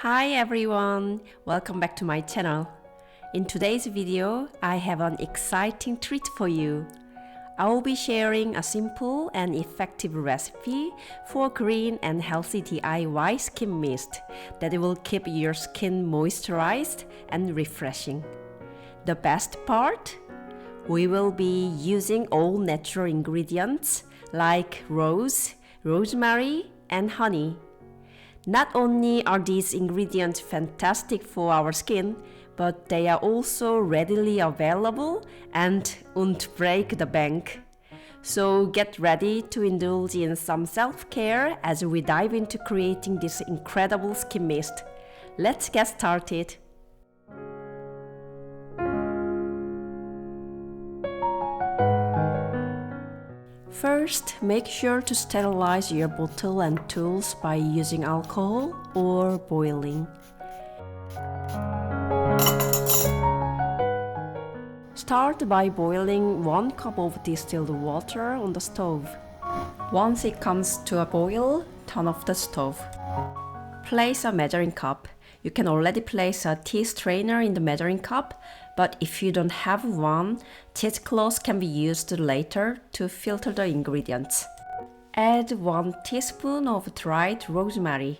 Hi everyone, welcome back to my channel. In today's video, I have an exciting treat for you. I will be sharing a simple and effective recipe for green and healthy DIY skin mist that will keep your skin moisturized and refreshing. The best part? We will be using all natural ingredients like rose, rosemary, and honey. Not only are these ingredients fantastic for our skin, but they are also readily available and won't break the bank. So get ready to indulge in some self-care as we dive into creating this incredible skin mist. Let's get started. First, make sure to sterilize your bottle and tools by using alcohol or boiling. Start by boiling 1 cup of distilled water on the stove. Once it comes to a boil, turn off the stove. Place a measuring cup. You can already place a tea strainer in the measuring cup, but if you don't have one, cheesecloth can be used later to filter the ingredients. Add 1 teaspoon of dried rosemary.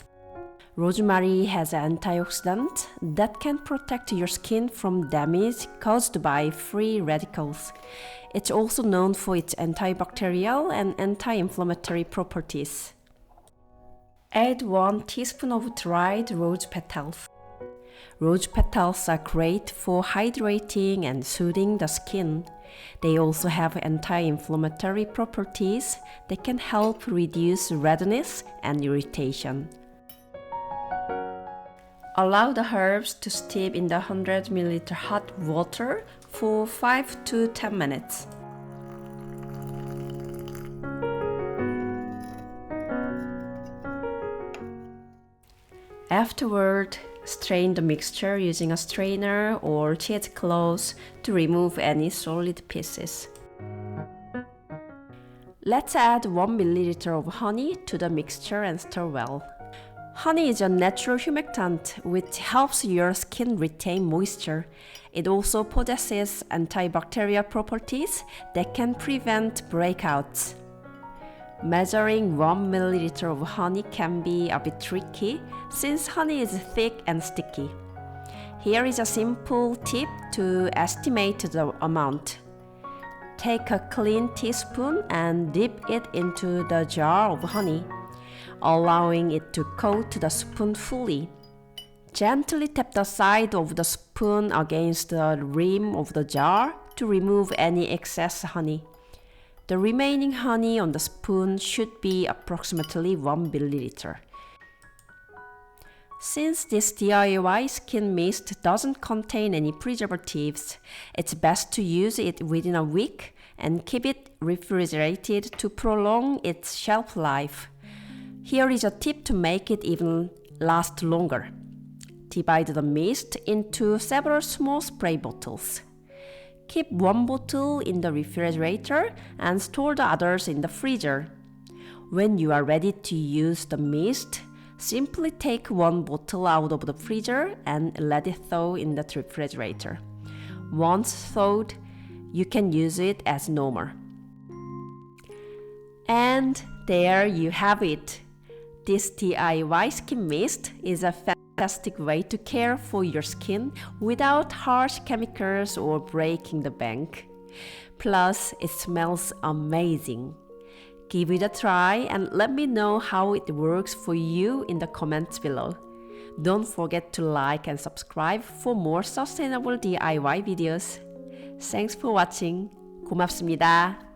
Rosemary has antioxidants that can protect your skin from damage caused by free radicals. It's also known for its antibacterial and anti-inflammatory properties. Add 1 teaspoon of dried rose petals. Rose petals are great for hydrating and soothing the skin. They also have anti-inflammatory properties that can help reduce redness and irritation. Allow the herbs to steep in the 100 ml hot water for 5 to 10 minutes. Afterward, strain the mixture using a strainer or cheesecloth to remove any solid pieces. Let's add 1 ml of honey to the mixture and stir well. Honey is a natural humectant which helps your skin retain moisture. It also possesses antibacterial properties that can prevent breakouts. Measuring 1 ml of honey can be a bit tricky since honey is thick and sticky. Here is a simple tip to estimate the amount. Take a clean teaspoon and dip it into the jar of honey, allowing it to coat the spoon fully. Gently tap the side of the spoon against the rim of the jar to remove any excess honey. The remaining honey on the spoon should be approximately 1 ml. Since this DIY skin mist doesn't contain any preservatives, it's best to use it within a week and keep it refrigerated to prolong its shelf life. Here is a tip to make it even last longer. Divide the mist into several small spray bottles. Keep 1 bottle in the refrigerator and store the others in the freezer. When you are ready to use the mist, simply take 1 bottle out of the freezer and let it thaw in the refrigerator. Once thawed, you can use it as normal. And there you have it. This DIY skin mist is a fantastic way to care for your skin without harsh chemicals or breaking the bank. Plus, it smells amazing. Give it a try and let me know how it works for you in the comments below. Don't forget to like and subscribe for more sustainable DIY videos. Thanks for watching. 고맙습니다.